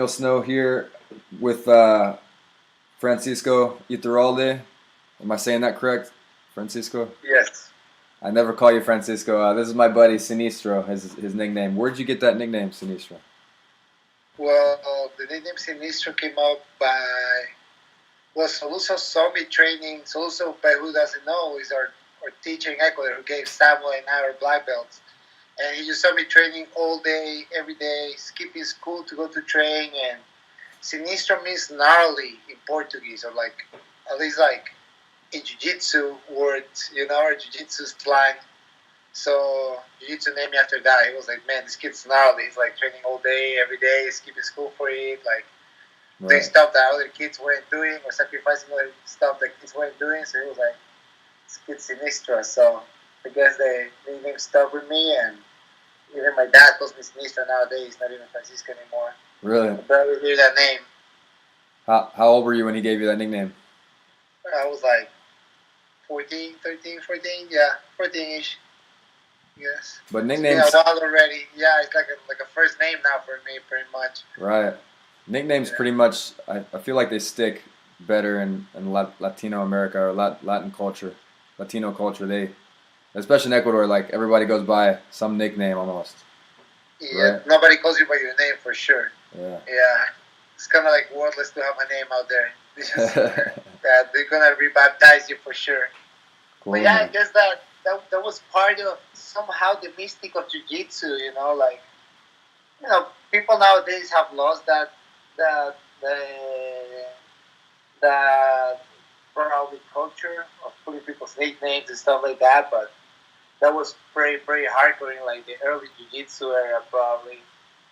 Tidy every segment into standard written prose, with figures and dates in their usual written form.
Snow here with Francisco Iturralde. Am I saying that correct, Francisco? Yes. I never call you Francisco. This is my buddy Sinistro, his nickname. Where'd you get that nickname, Sinistro? Well, the nickname Sinistro came up by Soluso saw me training. Soluso, by who doesn't know, is our teacher in Ecuador who gave Samuel and I our black belts. And he just saw me training all day, every day, skipping school to go to train. And Sinistro means gnarly in Portuguese, or like, at least like in Jiu-Jitsu words, or Jiu-Jitsu slang. So Jiu-Jitsu named me after that. He was like, man, this kid's gnarly. He's like training all day, every day, skipping school for it, like doing stuff that other kids weren't doing or sacrificing other stuff that kids weren't doing. So he was like, this kid's Sinistro. So I guess the nickname stuck with me, and even my dad calls me Sinistro nowadays, not even Francisco anymore. Really? I barely hear that name. How old were you when he gave you that nickname? I was like 14, 13, 14, yeah, 14-ish. Yes. But nicknames. It's been a while already. Yeah, it's like a first name now for me, pretty much. Right. Nicknames pretty much. I feel like they stick better in Latino America or Latin culture, Latino culture. They, especially in Ecuador, like everybody goes by some nickname almost. Yeah. Right? Nobody calls you by your name for sure. Yeah. Yeah. It's kind of like worthless to have my name out there. Yeah, they're gonna rebaptize you for sure. Cool, but yeah, man. I guess that was part of somehow the mystic of jiu-jitsu, like, people nowadays have lost that the probably culture of putting people's nicknames and stuff like that, but that was very, very hardcore in like the early jiu-jitsu era probably.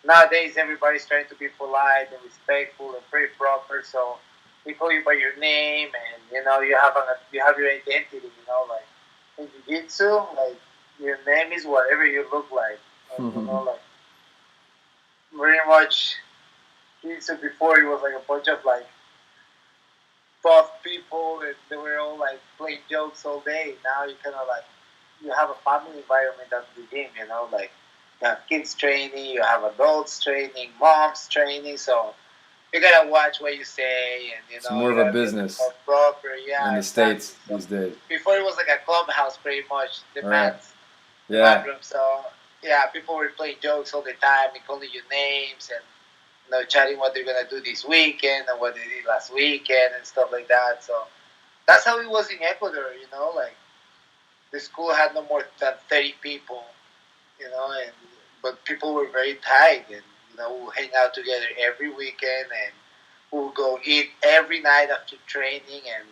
Nowadays everybody's trying to be polite and respectful and very proper, so they call you by your name, and you have your identity, like in jiu-jitsu, like your name is whatever you look like. Like very much jiu-jitsu before it was like a bunch of like buff people and they were all like playing jokes all day. Now you kind of like you have a family environment at the gym, like you have kids training, you have adults training, moms training, so you gotta watch what you say, and it's more of a business. More proper, yeah. In the States these days. Before it was like a clubhouse, pretty much the mats, yeah. Bathroom. So yeah, people were playing jokes all the time, and calling you names, and chatting what they're gonna do this weekend and what they did last weekend and stuff like that. So that's how it was in Ecuador, like the school had no more than 30 people, and but people were very tight, and we'll hang out together every weekend, and we'll go eat every night after training, and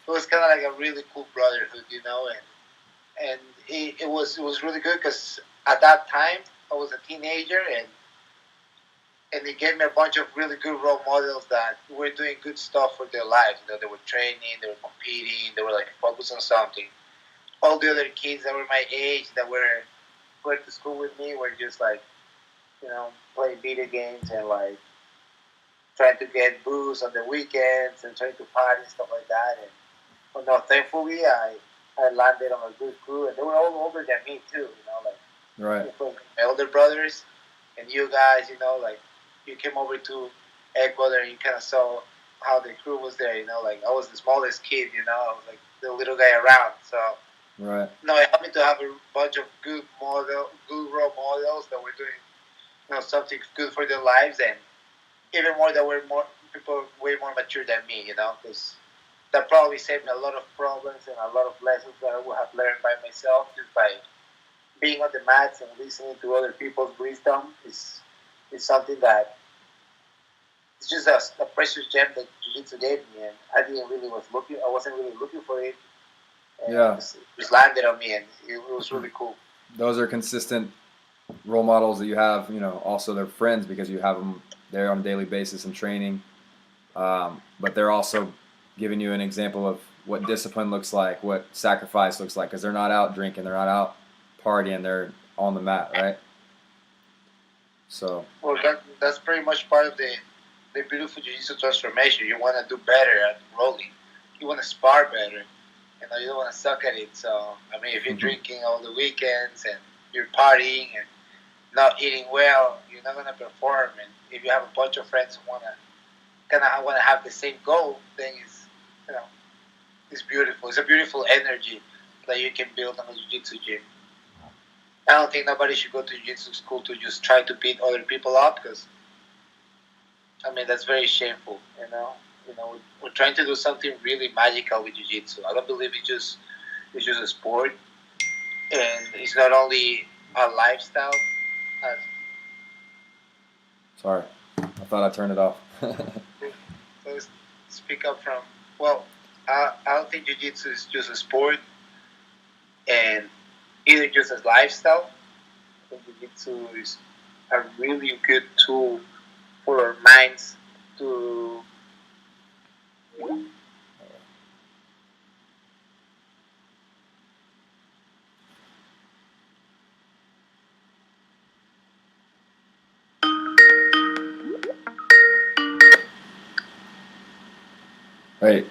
it was kind of like a really cool brotherhood, and it was really good because at that time I was a teenager, and it gave me a bunch of really good role models that were doing good stuff for their lives. They were training, they were competing, they were like focused on something. All the other kids that were my age that were going to school with me were just like, playing video games and like trying to get booze on the weekends and trying to party and stuff like that. And thankfully I landed on a good crew, and they were all older than me too. Like right. My older brothers and you guys, like you came over to Ecuador and you kind of saw how the crew was there. Like I was the smallest kid. I was like the little guy around. So right. No, it helped me to have a bunch of good role models that were doing something good for their lives, and even more that were more people way more mature than me, because that probably saved me a lot of problems and a lot of lessons that I would have learned by myself just by being on the mats and listening to other people's wisdom is something that it's just a precious gem that Jiu-Jitsu gave me, and I wasn't really looking for it. And yeah. It just landed on me, and it was really cool. Those are consistent role models that you have, also they're friends because you have them there on a daily basis in training. But they're also giving you an example of what discipline looks like, what sacrifice looks like, because they're not out drinking, they're not out partying, they're on the mat, right? So. Well, that's pretty much part of the beautiful jiu-jitsu transformation. You want to do better at rolling. You want to spar better. You don't want to suck at it. So, I mean, if you're drinking all the weekends and you're partying and not eating well, you're not gonna perform. And if you have a bunch of friends who wanna have the same goal, then you know it's beautiful. It's a beautiful energy that you can build on a jiu-jitsu gym. I don't think nobody should go to jiu-jitsu school to just try to beat other people up, because I mean that's very shameful. We're trying to do something really magical with jiu-jitsu. I don't believe it's just a sport, and it's not only a lifestyle. Uh, Sorry, I thought I turned it off. let's speak up from. Well, I don't think jiu-jitsu is just a sport, and either just a lifestyle. I think jiu-jitsu is a really good tool for our minds to. Hey,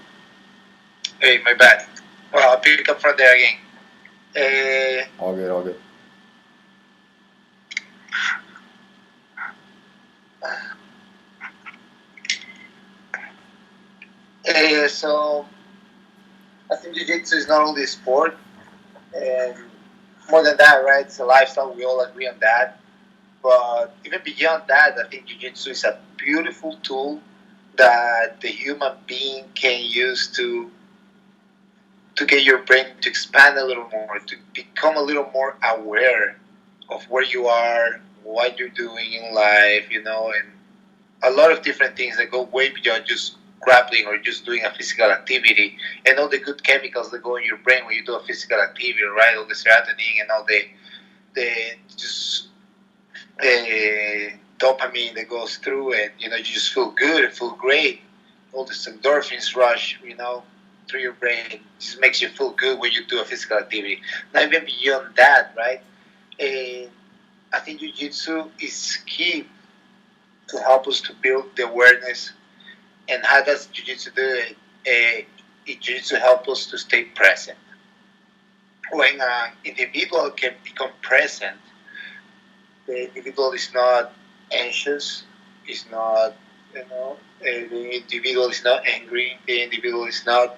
Hey, my bad. Well, I'll pick up from there again. all good, all good. So I think jiu-jitsu is not only a sport, and more than that, right? It's a lifestyle. We all agree on that. But even beyond that, I think jiu-jitsu is a beautiful tool that the human being can use to get your brain to expand a little more, to become a little more aware of where you are, what you're doing in life, and a lot of different things that go way beyond just grappling or just doing a physical activity, and all the good chemicals that go in your brain when you do a physical activity, right? All the serotonin and all the just dopamine that goes through it. You just feel good, feel great. All this endorphins rush, through your brain. It just makes you feel good when you do a physical activity. Now, even beyond that, right? I think jiu-jitsu is key to help us to build the awareness. And how does jiu-jitsu do it? Jiu-jitsu helps us to stay present. When an individual can become present, the individual is not anxious, is not, the individual is not angry, the individual is not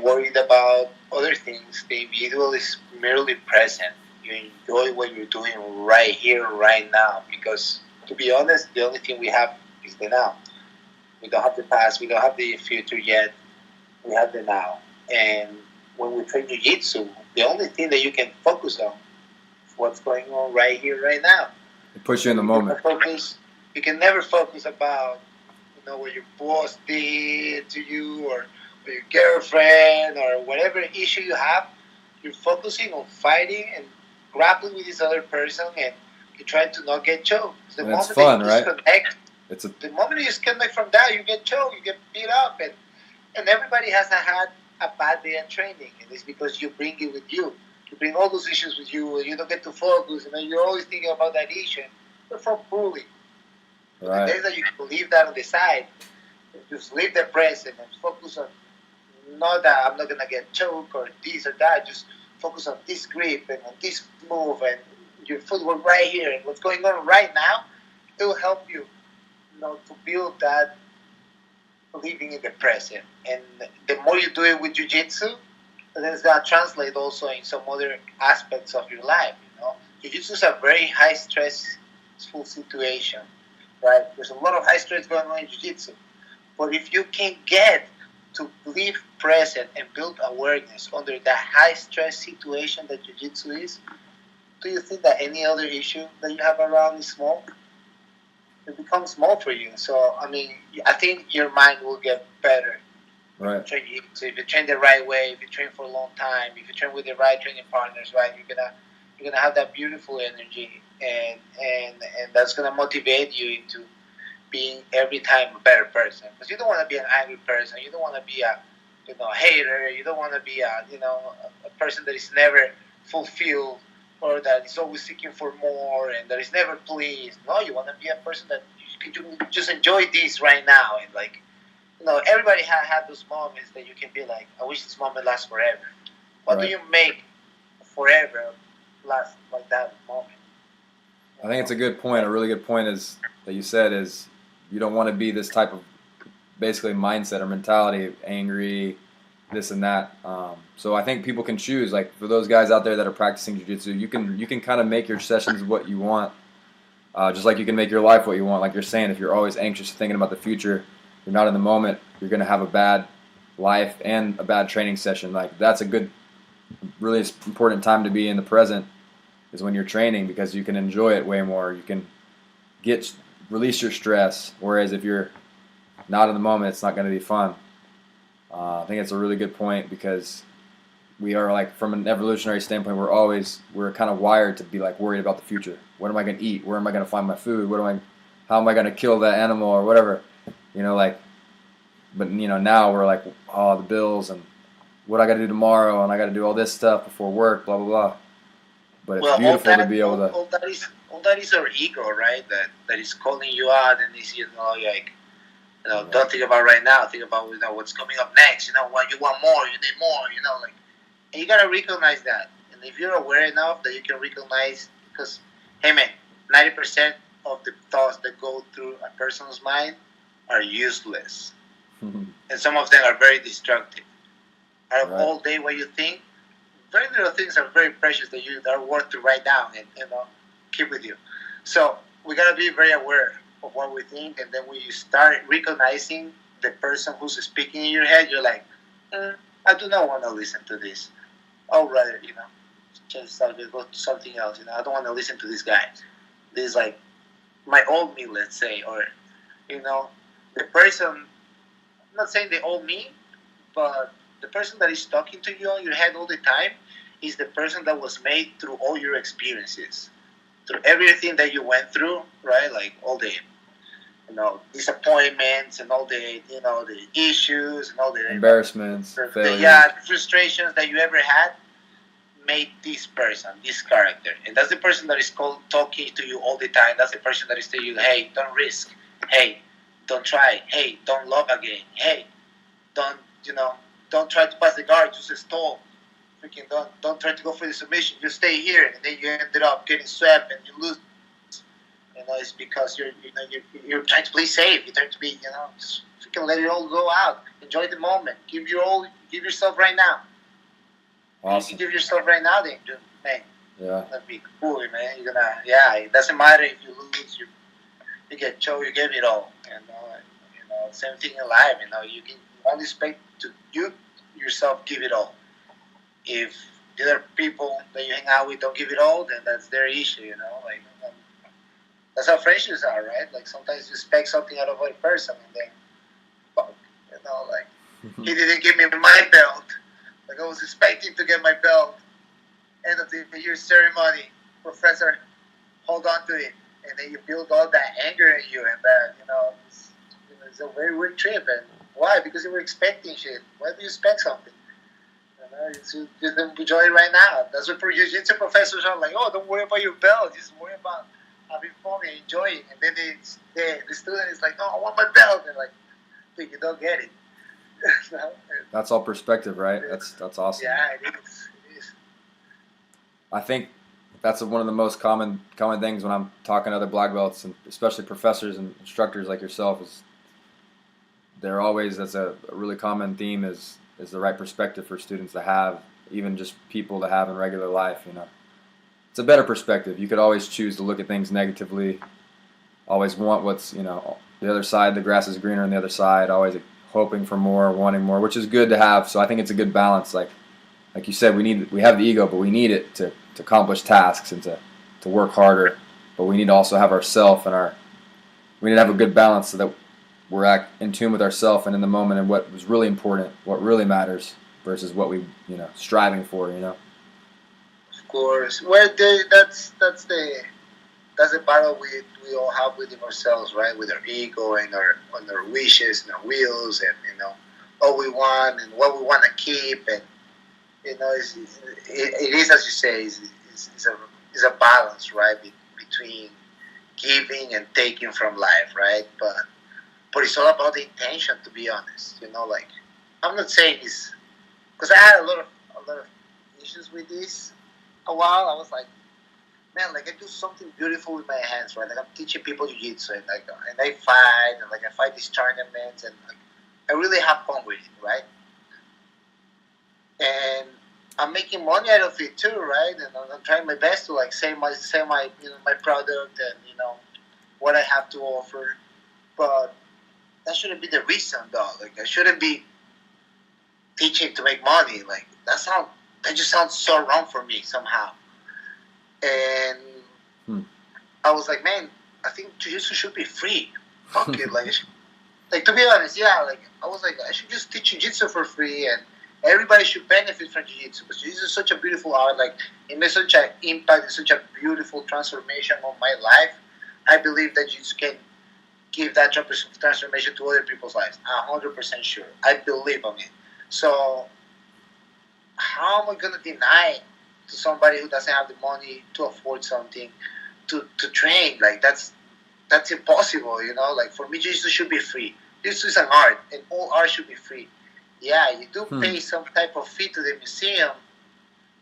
worried about other things. The individual is merely present. You enjoy what you're doing right here, right now, because to be honest, the only thing we have is the now. We don't have the past, we don't have the future yet, we have the now. And when we train jiu-jitsu, the only thing that you can focus on what's going on right here, right now. It puts you in the moment. You can never focus about, what your boss did to you, or your girlfriend, or whatever issue you have. You're focusing on fighting and grappling with this other person, and you're trying to not get choked. And it's fun, right? The moment you disconnect from that, you get choked, you get beat up, and everybody has had a bad day at training, and it's because you bring it with you. You bring all those issues with you, and you don't get to focus, and then you're always thinking about that issue. You're from bullying. Right. The days that you can leave that on the side, just leave the present and focus on, not that I'm not gonna get choked or this or that. Just focus on this grip and on this move and your footwork right here and what's going on right now. It will help you, to build that living in the present. And the more you do it with jiu-jitsu, that's gonna translate also in some other aspects of your life. Jiu-jitsu is a very high stressful situation, right? There's a lot of high stress going on in jiu-jitsu. But if you can get to live present and build awareness under that high stress situation that jiu-jitsu is, do you think that any other issue that you have around is small? It becomes small for you. So, I think your mind will get better. Right. So if you train the right way, if you train for a long time, if you train with the right training partners, right, you're gonna have that beautiful energy, and that's gonna motivate you into being every time a better person. Because you don't want to be an angry person. You don't want to be a hater. You don't want to be a person that is never fulfilled, or that is always seeking for more and that is never pleased. No, you want to be a person that you can just enjoy this right now, and everybody had those moments that you can be like, I wish this moment lasts forever. What do you make forever last like that moment? I think it's a good point. A really good point is that you said is you don't want to be this type of basically mindset or mentality, angry, this and that. So I think people can choose. Like for those guys out there that are practicing jiu-jitsu, you can kind of make your sessions what you want, just like you can make your life what you want. Like you're saying, if you're always anxious, thinking about the future, you're not in the moment. You're gonna have a bad life and a bad training session. Like that's a good, really important time to be in the present is when you're training because you can enjoy it way more. You can get release your stress. Whereas if you're not in the moment, it's not going to be fun. I think it's a really good point because we are like from an evolutionary standpoint, we're kind of wired to be like worried about the future. What am I going to eat? Where am I going to find my food? How am I going to kill that animal or whatever? Like, but now we're like, oh, the bills and what I got to do tomorrow, and I got to do all this stuff before work, blah blah blah. But it's Well, beautiful to be able to. all that is our ego, right? That is calling you out and is like don't think about right now. Think about what's coming up next. What you want more, you need more. Like, and you gotta recognize that. And if you're aware enough that you can recognize, because hey man, 90% of the thoughts that go through a person's mind are useless, and some of them are very destructive. Out of all day, what you think, very little things are very precious that are worth to write down and keep with you. So we gotta be very aware of what we think, and then when you start recognizing the person who's speaking in your head, you're like, I do not want to listen to this. I'd rather just go to something else. I don't want to listen to this guy. This is like my old me, let's say, or the person. I'm not saying the old me, but the person that is talking to you in your head all the time is the person that was made through all your experiences, through everything that you went through, right? Like all the disappointments and all the the issues and all the embarrassments, failures. the frustrations that you ever had made this person, this character, and that's the person that is talking to you all the time. That's the person that is telling you, hey, don't risk, hey, don't try, hey, don't love again, hey, don't don't try to pass the guard, just stall. Freaking don't try to go for the submission. You stay here, and then you ended up getting swept and you lose. It's because you're trying to play safe. You're trying to be just freaking let it all go out. Enjoy the moment. Give yourself right now. Awesome. You give yourself right now, then, man. Yeah. That'd be cool, man. It doesn't matter if you lose. You get choked. You give it all. And same thing in life. You can only expect to you yourself give it all. If the other people that you hang out with don't give it all, then that's their issue. That's how friendships are, right? Like sometimes you expect something out of a person, and then, fuck, he didn't give me my belt. Like I was expecting to get my belt. End of the year ceremony, professor, hold on to it, and then you build all that anger in you, and that it's a very weird trip. And why? Because you were expecting shit. Why do you expect something? Just enjoy it right now. That's what jiu-jitsu professors are like. Oh, don't worry about your belt. Just worry about having fun and enjoying. And then the student is like, no, I want my belt. And like, dude, you don't get it. That's all perspective, right? That's awesome. Yeah, it is. I think that's one of the most common things when I'm talking to other black belts, and especially professors and instructors like yourself, is they're always, that's a really common theme is the right perspective for students to have, even just people to have in regular life. It's a better perspective. You could always choose to look at things negatively, always want what's the other side. The grass is greener on the other side. Always hoping for more, wanting more, which is good to have. So I think it's a good balance. Like you said, we have the ego, but we need it to accomplish tasks and to work harder. But we need to also have ourself and we need to have a good balance so that we're in tune with ourselves and in the moment and what was really important, what really matters, versus what we striving for. Of course, that's the battle we all have within ourselves, right? With our ego and our wishes and our wills, and all we want and what we want to keep, and it is, as you say, is a balance, right, between giving and taking from life, right? But it's all about the intention, to be honest. Like I'm not saying this because I had a lot of issues with this a while. I was like, man, like I do something beautiful with my hands, right? Like I'm teaching people jiu-jitsu, and like and I fight, and like I fight these tournaments, and like I really have fun with it, right? And I'm making money out of it too, right? And I'm trying my best to like sell my my product and what I have to offer, but that shouldn't be the reason, though. Like I shouldn't be teaching to make money. Like that just sounds so wrong for me somehow. And I was like, man, I think jiu-jitsu should be free. Fuck it, like to be honest, yeah. Like I was like, I should just teach jiu-jitsu for free, and everybody should benefit from jiu-jitsu because jiu-jitsu is such a beautiful art. Like it made such an impact and such a beautiful transformation on my life. I believe that jiu-jitsu can give that transformation to other people's lives. 100% sure. I believe on it. So how am I gonna deny to somebody who doesn't have the money to afford something to train? Like that's impossible, Like for me, jiu-jitsu should be free. Jiu-jitsu is an art, and all art should be free. Yeah, you do pay some type of fee to the museum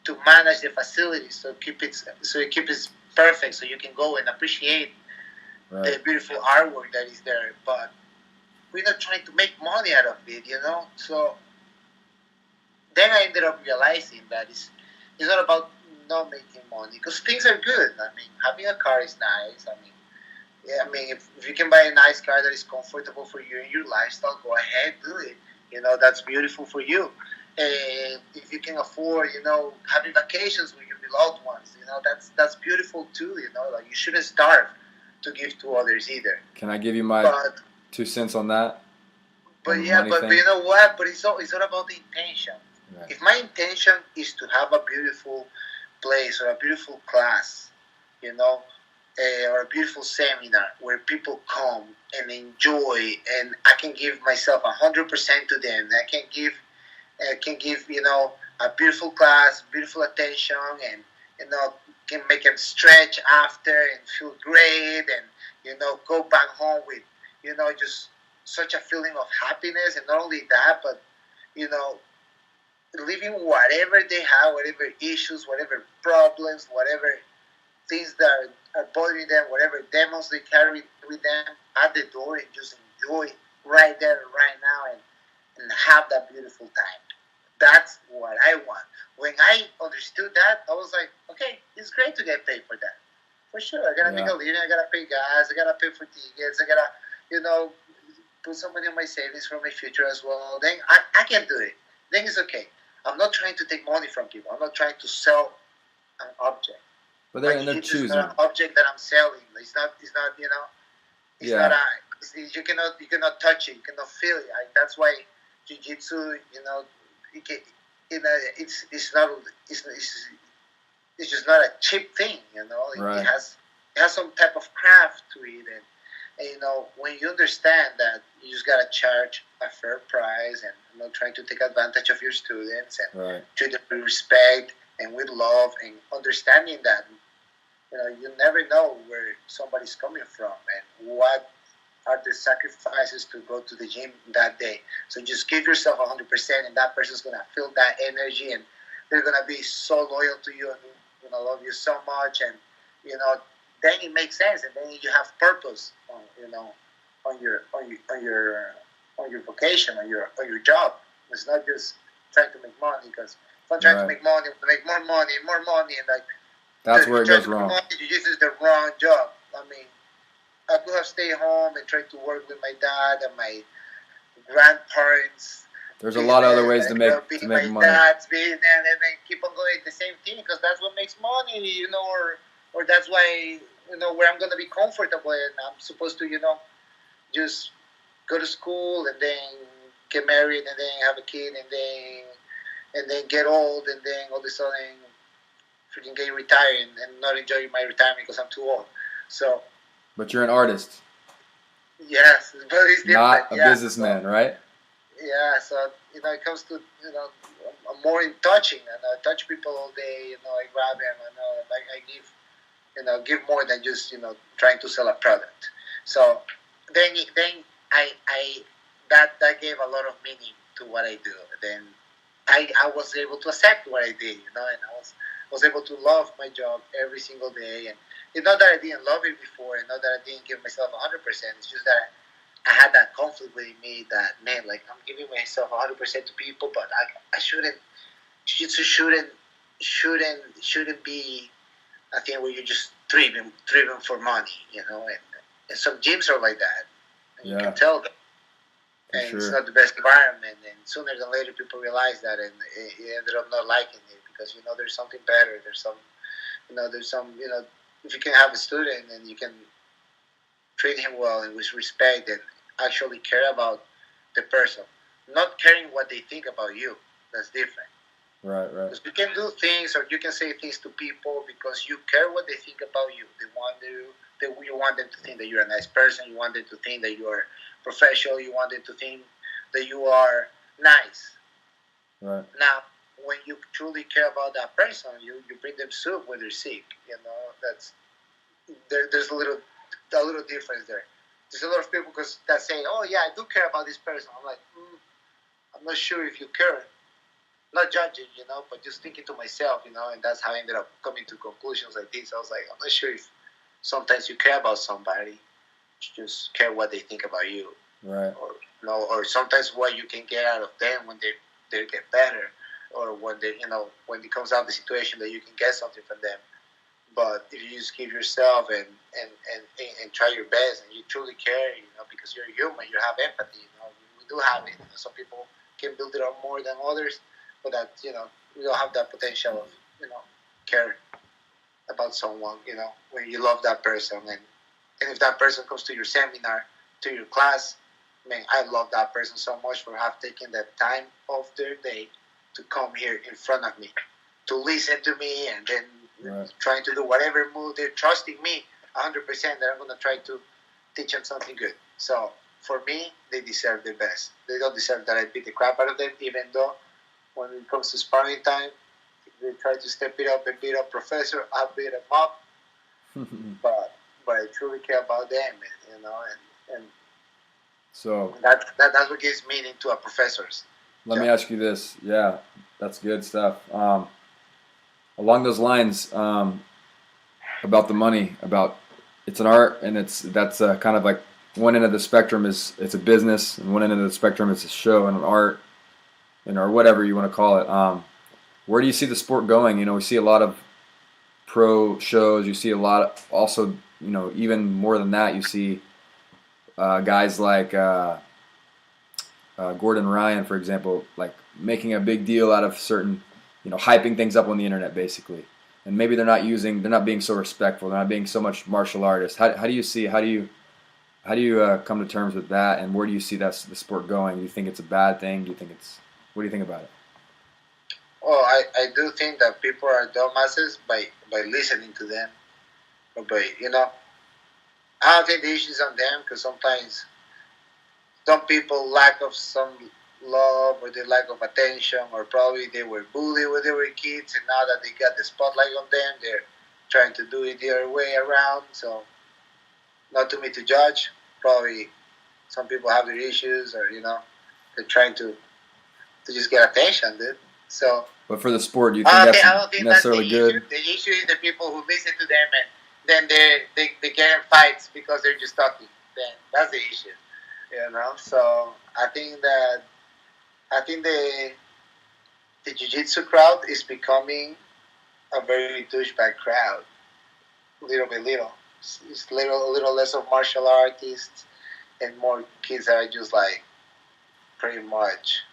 to manage the facilities, so you keep it perfect, so you can go and appreciate the beautiful artwork that is there. But we're not trying to make money out of it, So then I ended up realizing that it's not about not making money because things are good. I mean, having a car is nice. If you can buy a nice car that is comfortable for you in your lifestyle, go ahead, do it. That's beautiful for you. And if you can afford, having vacations with your beloved ones, that's beautiful too. Like you shouldn't starve to give to others either. Can I give you my 2 cents on that? But you know what? But it's all about the intention. Right. If my intention is to have a beautiful place or a beautiful class, or a beautiful seminar where people come and enjoy, and I can give myself 100% to them. I can give a beautiful class, beautiful attention, and can make them stretch after and feel great, and go back home with just such a feeling of happiness, and not only that, but leaving whatever they have, whatever issues, whatever problems, whatever things that are bothering them, whatever demons they carry with them at the door, and just enjoy right there, right now, and have that beautiful time. That's what I want. When I understood that, I was like, okay, it's great to get paid for that. For sure. I gotta make a living, I gotta pay gas, I gotta pay for tickets, I gotta, put some money in my savings for my future as well. Then I can do it. Then it's okay. I'm not trying to take money from people. I'm not trying to sell an object. But they're choosing. It's not an object that I'm selling. It's not It's not you cannot touch it. You cannot feel it. That's why jiu-jitsu, it's not it's just not a cheap thing. Right. It has some type of craft to it, and when you understand that, you just gotta charge a fair price, and not trying to take advantage of your students, and treat them with respect and with love, and understanding that you never know where somebody's coming from and what are the sacrifices to go to the gym that day. So just give yourself 100%, and that person's gonna feel that energy, and they're gonna be so loyal to you, and gonna love you so much, and then it makes sense, and then you have purpose on your vocation, on your job. It's not just trying to make money, because if I'm trying to make money, to make more money, and like that's where it goes wrong. This is the wrong job. I mean, I could have stayed home and tried to work with my dad and my grandparents. There's a lot of other ways to make money. Dad's business, and then keep on going the same thing, because that's what makes money, or that's why where I'm gonna be comfortable, and I'm supposed to just go to school and then get married and then have a kid and then get old, and then all of a sudden freaking get retired and not enjoy my retirement because I'm too old. So. But you're an artist. Yes, but it's different. Not a businessman, right? Yeah, so it comes to I'm more in touching, and I touch people all day. I grab them, and I give more than just trying to sell a product. So then I that gave a lot of meaning to what I do. Then I was able to accept what I did, and was able to love my job every single day. And it's not that I didn't love it before, and not that I didn't give myself 100%. It's just that I had that conflict with me that, man, like, I'm giving myself 100% to people, but I shouldn't shouldn't be a thing where you're just driven for money, and some gyms are like that, and you can tell them, and it's not the best environment. And sooner than later, people realize that, and it ended up not liking it because there's something better. There's some if you can have a student and you can treat him well and with respect and actually care about the person, not caring what they think about you. That's different. Right. Because you can do things or you can say things to people because you care what they think about you. You want them to think that you're a nice person. You want them to think that you are professional. You want them to think that you are nice. Right. Now, when you truly care about that person, you bring them soup when they're sick. That's there's a little difference there. There's a lot of people that say, "Oh yeah, I do care about this person." I'm like, I'm not sure if you care. Not judging, but just thinking to myself, and that's how I ended up coming to conclusions like this. I was like, I'm not sure if sometimes you care about somebody, you just care what they think about you, right? Or sometimes what you can get out of them when they get better, or when when it comes out the situation that you can get something from them. But if you just give yourself and try your best and you truly care, because you're human, you have empathy. We do have it. Some people can build it up more than others. But that we all have that potential of care about someone. When you love that person, and if that person comes to your seminar, to your class, man, I love that person so much for have taken the time of their day to come here in front of me, to listen to me, and then trying to do whatever move they're trusting me 100% that I'm gonna try to teach them something good. So for me, they deserve the best. They don't deserve that I beat the crap out of them, even though. When it comes to sparring time, they try to step it up and beat up Professor. I beat him up, but I truly care about them, and so that's what gives meaning to our professors. Let me ask you this. Yeah, that's good stuff. Along those lines, about the money, about it's an art, and that's kind of like one end of the spectrum is it's a business, and one end of the spectrum is a show and an art. Or whatever you want to call it. Where do you see the sport going? We see a lot of pro shows. You see a lot of, also, even more than that, you see guys like Gordon Ryan, for example, like making a big deal out of certain, hyping things up on the internet, basically. And maybe they're not being so respectful. They're not being so much martial artists. How do you come to terms with that? And where do you see the sport going? Do you think it's a bad thing? What do you think about it? Well, I do think that people are dumbasses by listening to them. But, I don't think the issue is on them because sometimes some people lack of some love or the lack of attention, or probably they were bullied when they were kids, and now that they got the spotlight on them, they're trying to do it the other way around. So, not to me to judge. Probably some people have their issues, or they're trying to just get attention, dude. So, but for the sport, do you think I don't think necessarily that's good? The issue is the people who listen to them and then they get in fights because they're just talking. Then that's the issue, So I think the jiu-jitsu crowd is becoming a very douchebag crowd, little by little. It's a little less of martial artists and more kids that are just like pretty much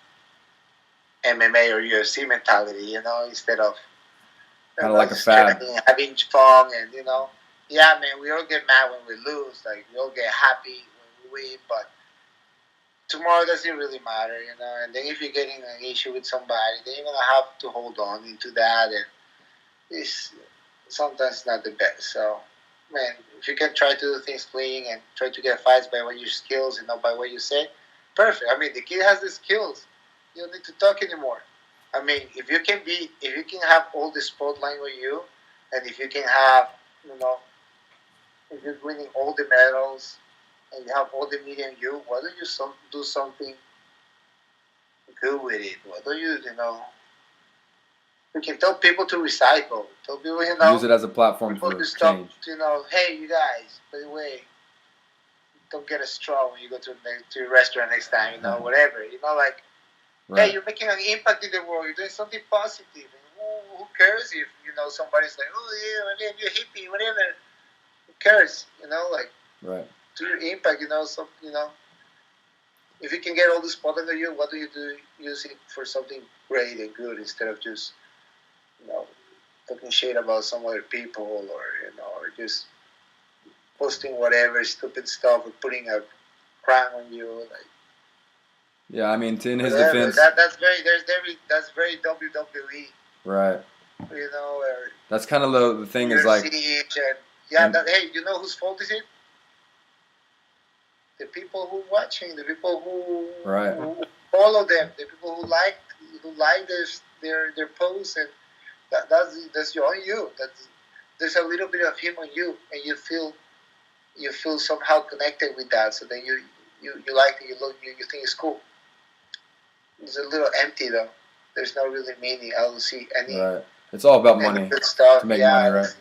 MMA or UFC mentality, instead of kind of like a fad, having fun, and yeah, man, we all get mad when we lose, like we all get happy when we win, but tomorrow doesn't really matter, And then if you're getting an issue with somebody, then you're gonna have to hold on into that, and it's sometimes not the best. So, man, if you can try to do things clean and try to get fights by what your skills and not by what you say, perfect. I mean, the kid has the skills. You don't need to talk anymore. I mean, if you can have all the spotlight on you, and if you can have, if you're winning all the medals, and you have all the media on you, why don't you do something good with it? Why don't you, We can tell people to recycle. Tell people, use it as a platform people for to stop. change. Hey, you guys. By the way, don't get a straw when you go to a restaurant next time. Whatever. Like, Right. hey, you're making an impact in the world. You're doing something positive. And who cares if somebody's like, oh yeah, you're hippie, whatever. Who cares? Like, right. Do your impact. If you can get all this pot under you, what do you do? Use it for something great and good instead of just talking shit about some other people, or just posting whatever stupid stuff or putting a crime on you. Like, yeah, I mean, in his whatever. defense, That's very WWE. right. Or that's kind of the thing is like, hey, you know whose fault is it? The people who watching, the people who follow them, the people who like their posts, and that's on you. There's a little bit of him on you, and you feel somehow connected with that. So then you like it, you think it's cool. It's a little empty though. There's no really meaning. I don't see any. Right. It's all about money. Good stuff. To make money, right?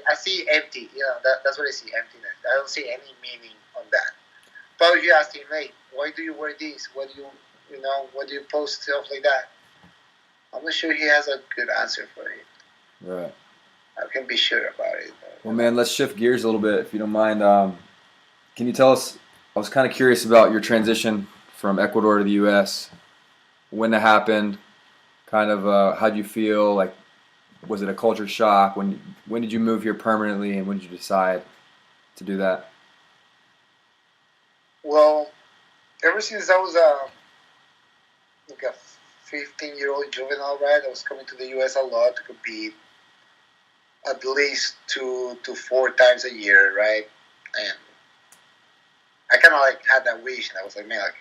I see empty. That's what I see, emptiness. I don't see any meaning on that. But if you ask him, hey, why do you wear this? What do what do you post stuff like that? I'm not sure he has a good answer for it. Right. I can be sure about it. Well, man, let's shift gears a little bit, if you don't mind. Can you tell us? I was kind of curious about your transition from Ecuador to the U.S. When it happened, kind of how did you feel? Like, was it a culture shock? When did you move here permanently, and when did you decide to do that? Well, ever since I was like a 15-year-old juvenile, right? I was coming to the U.S. a lot to compete, at least 2 to 4 times a year, right? And I kind of like had that wish, and I was like, man, like,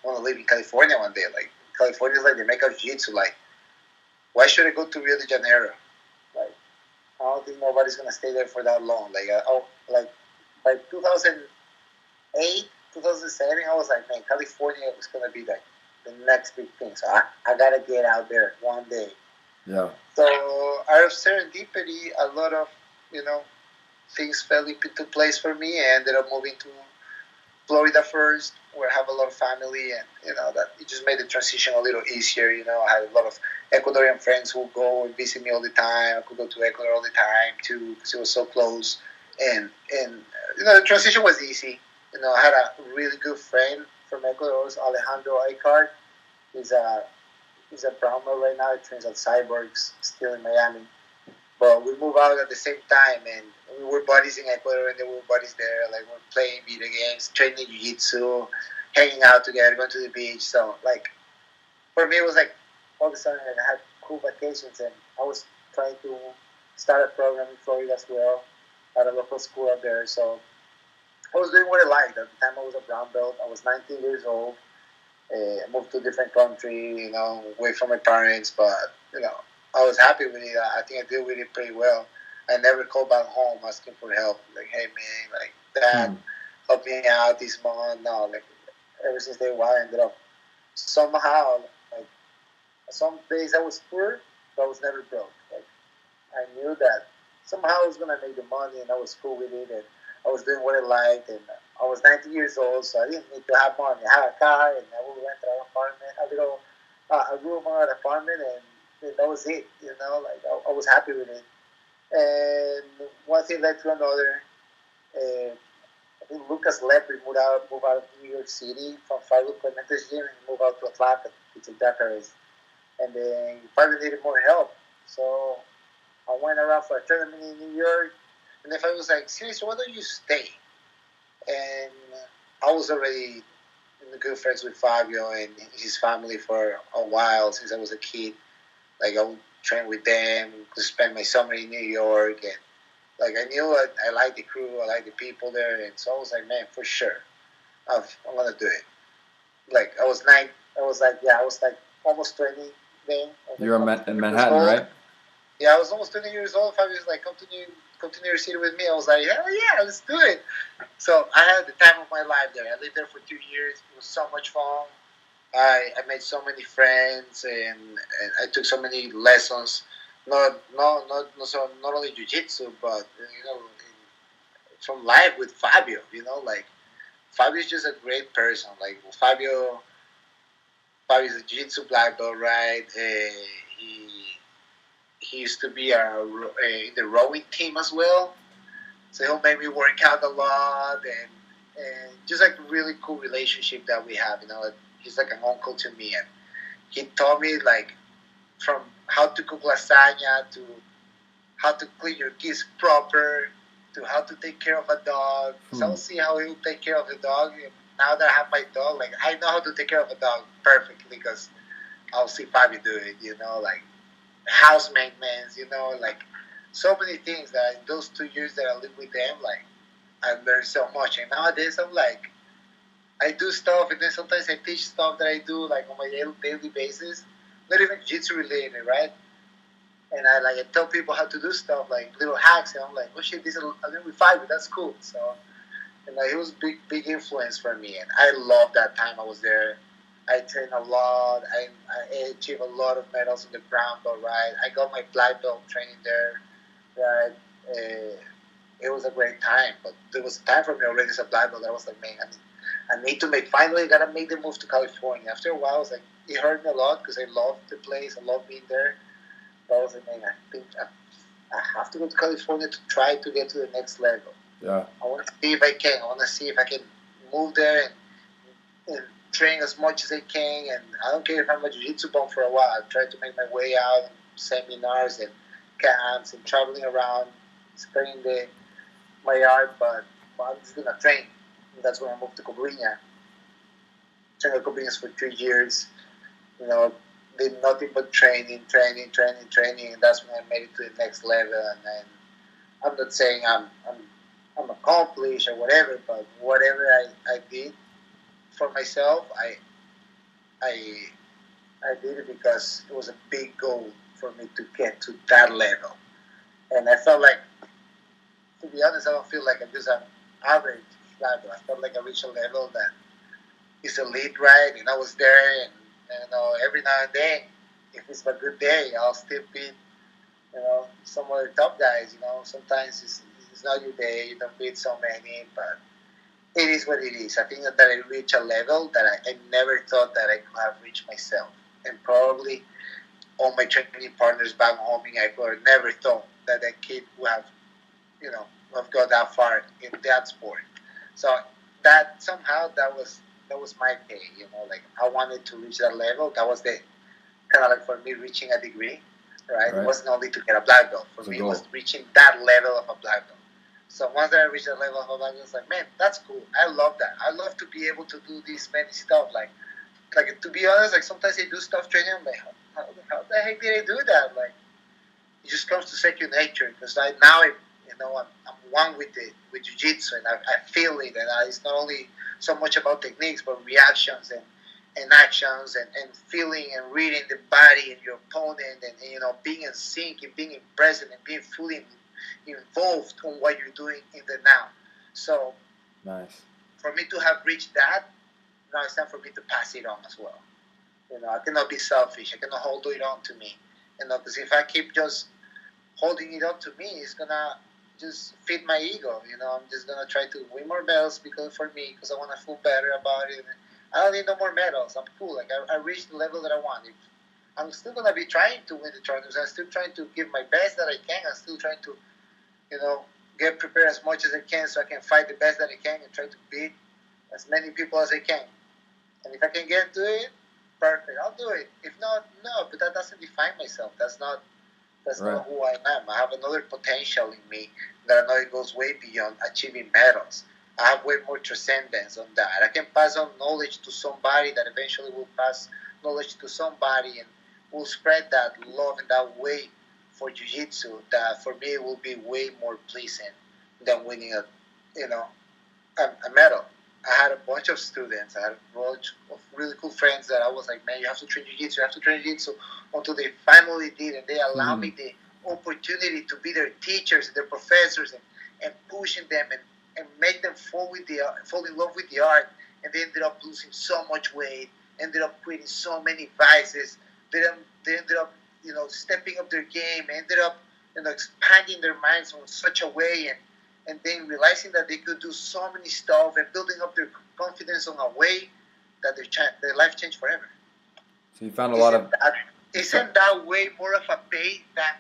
I want to live in California one day. Like, California is like the mecca of jiu-jitsu. Like, why should I go to Rio de Janeiro? Like, I don't think nobody's gonna stay there for that long. Like by 2008, 2007, I was like, man, California was gonna be like the next big thing. So I gotta get out there one day. Yeah. So out of serendipity, a lot of things fell into place for me. I ended up moving to Florida first, where I have a lot of family, and that it just made the transition a little easier. I had a lot of Ecuadorian friends who go and visit me all the time. I could go to Ecuador all the time too because it was so close, and the transition was easy. I had a really good friend from Ecuador, Alejandro Icard. He's a brown belt right now. He trains at Cyborgs, still in Miami. But we moved out at the same time, and we were buddies in Ecuador, and there were buddies there. Like, we're playing video games, training jiu-jitsu, hanging out together, going to the beach. So, like, for me, it was like all of a sudden I had cool vacations, and I was trying to start a program in Florida as well at a local school out there. So I was doing what I liked. At the time, I was a brown belt. I was 19 years old. I moved to a different country, away from my parents, but I was happy with it. I think I did with it pretty well. I never called back home asking for help. Like, hey man, like, Dad, help me out this month. No, like, ever since day one, I ended up somehow, like, some days I was poor, but I was never broke. Like, I knew that somehow I was gonna make the money, and I was cool with it, and I was doing what I liked, and I was 19 years old, so I didn't need to have money. I had a car, and I would rent an apartment, a room or an apartment, and that was it. Like, I was happy with it. And one thing led to another. I think Lucas Lepre moved out of New York City from Fargo Clemente's gym and moved out to Atlanta to take that race. And then Fargo needed more help, so I went around for a tournament in New York. And then I was like, seriously, why don't you stay? And I was already good friends with Fabio and his family for a while since I was a kid. Like, I would train with them, to spend my summer in New York, and like, I knew I liked the crew, I liked the people there, and so I was like, man, for sure, I'm gonna do it. Like, I was like almost 20 then. You're in Manhattan, right? Yeah, I was almost 20 years old. Fabio was like, come to New York City with me. I was like, hell yeah, let's do it. So I had the time of my life there. I lived there for 2 years. It was so much fun. I made so many friends, and I took so many lessons. Not only jiu-jitsu, but from life with Fabio. Like Fabio's just a great person. Like Fabio's a jiu-jitsu black belt, right? He used to be in the rowing team as well. So he'll make me work out a lot, and just like a really cool relationship that we have. He's like an uncle to me, and he taught me like from how to cook lasagna to how to clean your keys proper to how to take care of a dog. So I'll see how he'll take care of the dog. And now that I have my dog, like I know how to take care of a dog perfectly because I'll see Fabio do it. Like house maintenance. Like so many things that in those 2 years that I lived with them, like I learned so much. And nowadays I'm like I do stuff, and then sometimes I teach stuff that I do like on my daily basis, not even jiu-jitsu related, right? And I tell people how to do stuff like little hacks, and I'm like, oh shit, this is a little five, that's cool. So and like, it was big influence for me, and I loved that time I was there. I trained a lot. I achieved a lot of medals on the brown belt, right? I got my black belt training there, right? It was a great time, but there was a time for me already as a black belt that I was like, man, I need to finally gotta make the move to California. After a while, I was like, it hurt me a lot because I loved the place, I loved being there. But I was like, man, I think I have to go to California to try to get to the next level. Yeah. I want to see if I can. I want to see if I can move there and train as much as I can. And I don't care if I'm a jiu-jitsu bum for a while. I try to make my way out in seminars and camps and traveling around, spreading my art. But I'm just gonna train. And that's when I moved to Cobrinha. Trained at Cobrinha for 3 years. Did nothing but training. And that's when I made it to the next level. And then I'm not saying I'm accomplished or whatever, but whatever I did for myself, I I did it because it was a big goal for me to get to that level. And I felt like, to be honest, I don't feel like I'm just an average level. I felt like I reached a level that is elite, right? And I was there, and every now and then, if it's a good day, I'll still beat some of the top guys. Sometimes it's not your day, you don't beat so many, but it is what it is. I think that I reached a level that I never thought that I could have reached myself. And probably all my training partners back home in Ecuador never thought that a kid would have got that far in that sport. So that somehow that was my pay. Like I wanted to reach that level. That was the kind of like for me reaching a degree, right? It wasn't only to get a black belt. For me, it was reaching that level of a black belt. So once I reached that level of a black belt, it's like, man, that's cool. I love that. I love to be able to do this many stuff. Like to be honest, like sometimes I do stuff training. I'm like, how the heck did I do that? Like it just comes to second nature because I'm one with jiu-jitsu, and I feel it, and it's not only so much about techniques but reactions and actions and feeling and reading the body and your opponent, and being in sync and being present and being fully involved on what you're doing in the now. So nice. For me to have reached that, now it's time for me to pass it on as well. I cannot be selfish. I cannot hold it on to me. Because if I keep just holding it up to me, it's gonna just feed my ego. I'm just gonna try to win more medals for me, because I want to feel better about it. I don't need no more medals. I'm cool. Like I reached the level that I want. I'm still gonna be trying to win the tournaments. I'm still trying to give my best that I can. I'm still trying to, get prepared as much as I can so I can fight the best that I can and try to beat as many people as I can. And if I can get to it, perfect. I'll do it. If not, no. But that doesn't define myself. That's not who I am. I have another potential in me that I know it goes way beyond achieving medals. I have way more transcendence on that. I can pass on knowledge to somebody that eventually will pass knowledge to somebody, and will spread that love and that way for jiu-jitsu. That for me will be way more pleasing than winning a medal. I had a bunch of students. I had a bunch of really cool friends that I was like, man, you have to train jiu-jitsu. You have to train jiu-jitsu, until they finally did, and they allowed me the opportunity to be their teachers, their professors, and pushing them and make them fall in love with the art. And they ended up losing so much weight ended up quitting so many vices. They ended up, stepping up their game, ended up, expanding their minds in such a way, and then realizing that they could do so many stuff and building up their confidence in a way that their life changed forever. So you found a lot of. Isn't that way more of a pay than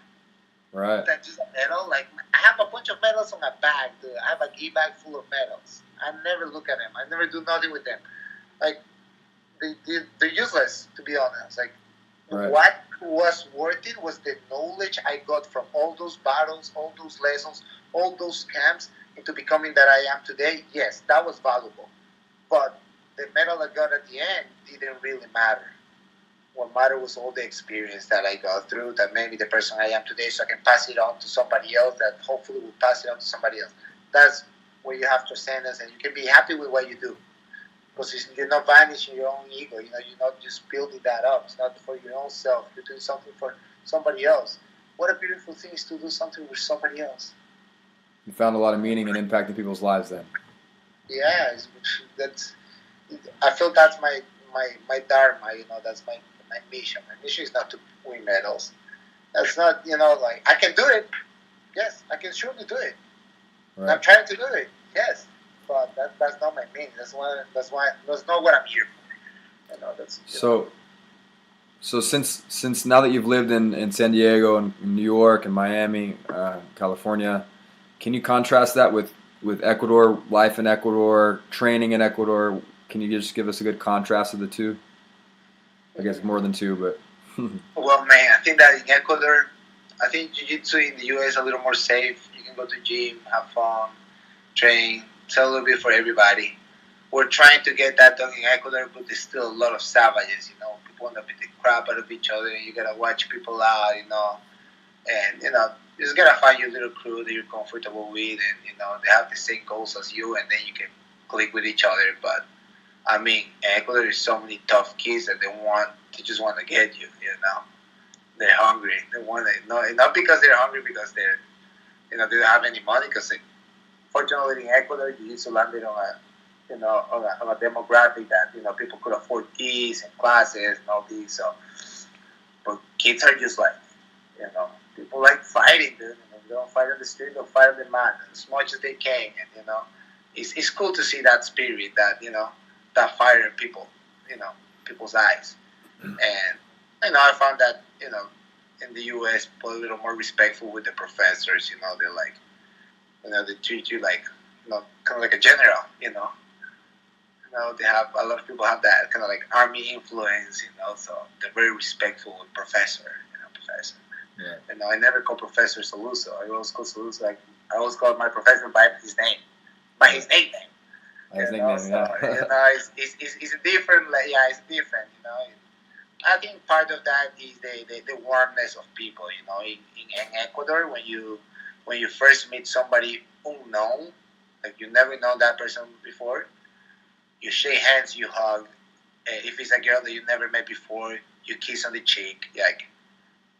just a medal? Like, I have a bunch of medals on a bag, dude. I have a key bag full of medals. I never look at them. I never do nothing with them. Like, they're useless, to be honest. Like, what was worth it was the knowledge I got from all those battles, all those lessons, all those camps into becoming that I am today. Yes, that was valuable. But the medal I got at the end didn't really matter. What mattered was all the experience that I got through that made me the person I am today, so I can pass it on to somebody else that hopefully will pass it on to somebody else. That's where you have transcendence, and you can be happy with what you do. Because you're not vanishing your own ego. You're not just building that up. It's not for your own self. You're doing something for somebody else. What a beautiful thing is to do something with somebody else. You found a lot of meaning and impact in people's lives then. Yeah, I feel that's my dharma. That's my mission. My mission is not to win medals. That's not, like, I can do it. Yes, I can surely do it. Right. I'm trying to do it. Yes. But that's not my main. That's not what I'm here for. So since now that you've lived in San Diego and New York and Miami, California, can you contrast that with Ecuador, life in Ecuador, training in Ecuador? Can you just give us a good contrast of the two? I guess more than two, but. Well, man, I think that in Ecuador, I think jiu-jitsu in the U.S. is a little more safe. You can go to the gym, have fun, train. It's a little bit for everybody. We're trying to get that done in Ecuador, but there's still a lot of savages, People want to beat the crap out of each other. You got to watch people out, And, you just got to find your little crew that you're comfortable with, and, they have the same goals as you, and then you can click with each other. But, I mean, in Ecuador, there's so many tough kids that they just want to get you, They're hungry. They want it. Not because they're hungry, because they don't have any money, because fortunately, in Ecuador, jiu-jitsu landed on a demographic that people could afford keys and classes and all these. So, but kids are just like, people like fighting, dude. They don't fight on the street; they'll fight on the mat as much as they can. And it's cool to see that spirit, that that fire in people's eyes. And I found that in the U.S., people are a little more respectful with the professors. They're like. They treat you like, kind of like a general, they have, a lot of people have that kind of like army influence, so they're very respectful with professor. Yeah. I never call Professor Soluso. I always call Soluso, like, I always call my professor by his name, by his nickname. His nickname, so, it's different, like, yeah, it's different, I think part of that is the warmness of people, in Ecuador, when you first meet somebody unknown, like you never know that person before, you shake hands, you hug. If it's a girl that you never met before, you kiss on the cheek. Like,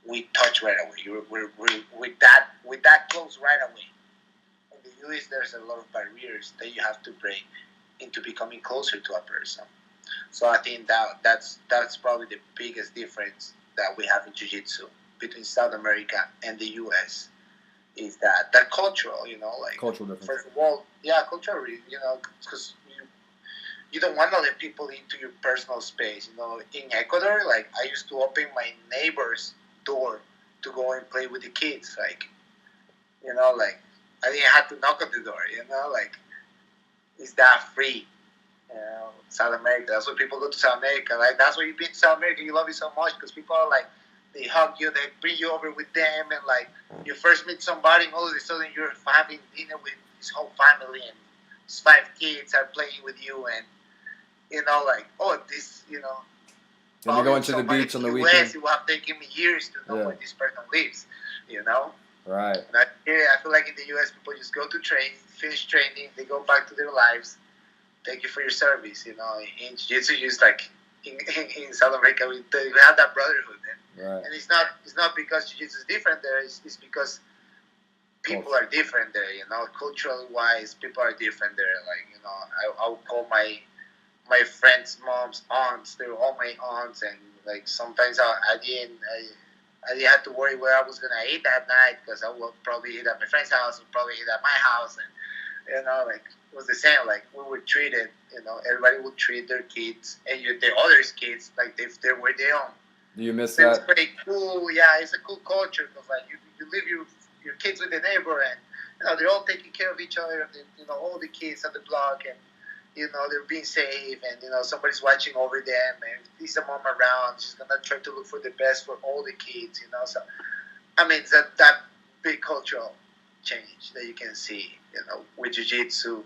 we touch right away. We're with that close right away. In the US, there's a lot of barriers that you have to break into becoming closer to a person. So I think that's probably the biggest difference that we have in jiu-jitsu between South America and the US. Is that cultural, like cultural difference. First of all, yeah, cultural, because you don't want to let people into your personal space. In Ecuador, like, I used to open my neighbor's door to go and play with the kids, like, like, I didn't have to knock on the door, like, it's that free. South America, that's why people go to South America. Like, that's why you've been to South America, you love it so much, because people are like, they hug you, they bring you over with them, and like, you first meet somebody, and all of a sudden you're having dinner with his whole family, and his 5 kids are playing with you, and like, oh, this, Then you go into the beach on the weekend. It will have taken me years to know where this person lives, Right. And I feel like in the U.S., people just go to train, finish training, they go back to their lives. Thank you for your service. In jiu-jitsu, just like in South America, we have that brotherhood. Right. And it's not because jiu-jitsu is different there. It's because people are different there. Culturally wise, people are different there. Like, I'll call my my friends' moms, aunts. They were all my aunts, and like sometimes I didn't have to worry where I was gonna eat that night because I would probably eat at my friend's house, would probably eat at my house, and like it was the same. Like we were treated, everybody would treat their kids and the others' kids like if they were their own. Do you miss So it's that? pretty cool. Yeah, it's a cool culture because like you leave your kids with the neighbor and they're all taking care of each other. All the kids on the block and they're being safe and somebody's watching over them and if there's a mom around, she's gonna try to look for the best for all the kids. So I mean, it's that big cultural change that you can see, with jiu-jitsu,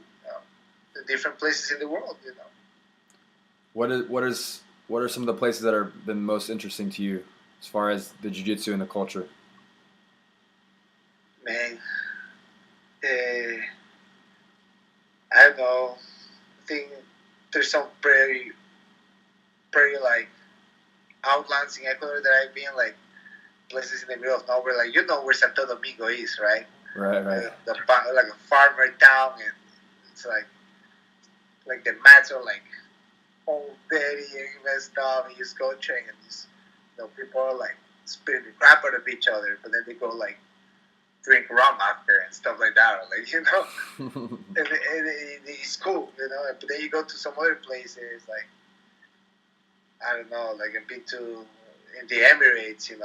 the different places in the world. What are some of the places that are been most interesting to you as far as the jiu-jitsu and the culture? Man, I don't know. I think there's some pretty like outlands in Ecuador that I've been, like places in the middle of nowhere, like where Santo Domingo is, right? Right, right. Like a farmer town, and it's like the mats are like all dirty and messed up, and you just go train, and people are like spitting the crap out of each other, but then they go like drink rum after and stuff like that, or like and it's cool, But then you go to some other places, like I don't know, like I've been to in the Emirates, and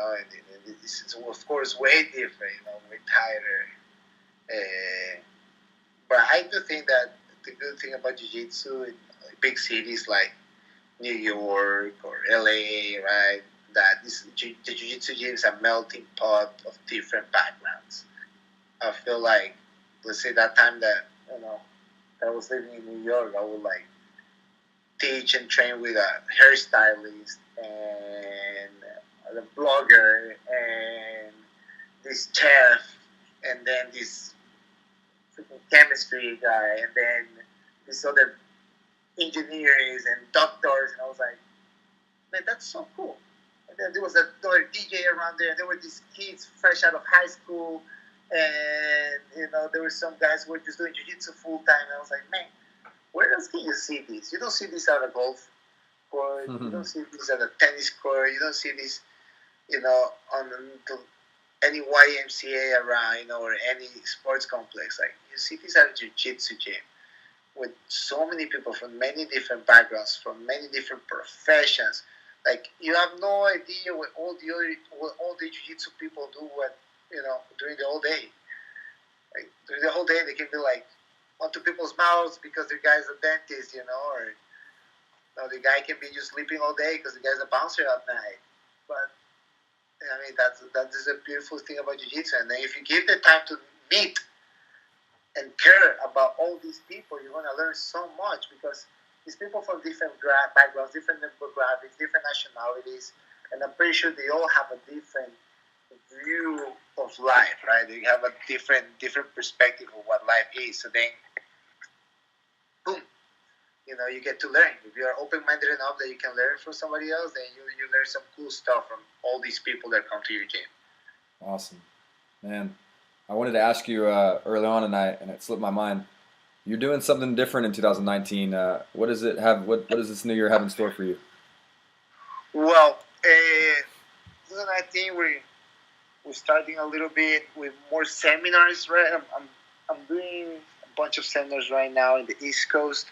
it's of course way different, way tighter. But I do think that the good thing about jiu-jitsu in big cities like New York or LA, right? That the jiu-jitsu gym is a melting pot of different backgrounds. I feel like, let's say that time that I was living in New York, I would like teach and train with a hairstylist and a blogger and this chef and then this freaking chemistry guy and then this other engineers and doctors, and I was like, man, that's so cool. And then there was another DJ around there, and there were these kids fresh out of high school, and there were some guys who were just doing jiu-jitsu full time. And I was like, man, where else can you see this? You don't see this at a golf court. Mm-hmm. You don't see this at a tennis court. You don't see this, on any YMCA around, or any sports complex. Like you see this at a jiu-jitsu gym with so many people from many different backgrounds, from many different professions. Like you have no idea what all the jiu-jitsu people do during the whole day. Like during the whole day they can be like onto people's mouths because the guy's a dentist, or the guy can be just sleeping all day because the guy's a bouncer at night. But I mean that is a beautiful thing about jiu-jitsu. And then if you give the time to meet and care about all these people, you're going to learn so much because these people from different backgrounds, different demographics, different nationalities, and I'm pretty sure they all have a different view of life, right? They have a different perspective of what life is. So then, boom, you get to learn. If you're open-minded enough that you can learn from somebody else, then you learn some cool stuff from all these people that come to your gym. Awesome, man. I wanted to ask you early on tonight, and it slipped my mind. You're doing something different in 2019. What does it have? What does this new year have in store for you? Well, 2019 we're starting a little bit with more seminars, right? I'm doing a bunch of seminars right now in the East Coast.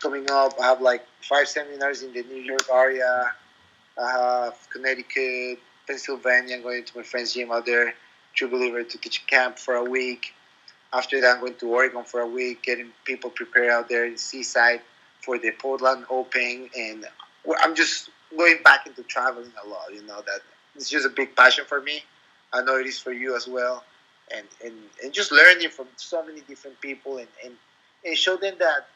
Coming up, I have like 5 seminars in the New York area. I have Connecticut, Pennsylvania. I'm going to my friend's gym out there, True Believer, to teach camp for a week. After that, I'm going to Oregon for a week, getting people prepared out there in Seaside for the Portland Open. And I'm just going back into traveling a lot. That it's just a big passion for me. I know it is for you as well. And just learning from so many different people and show them that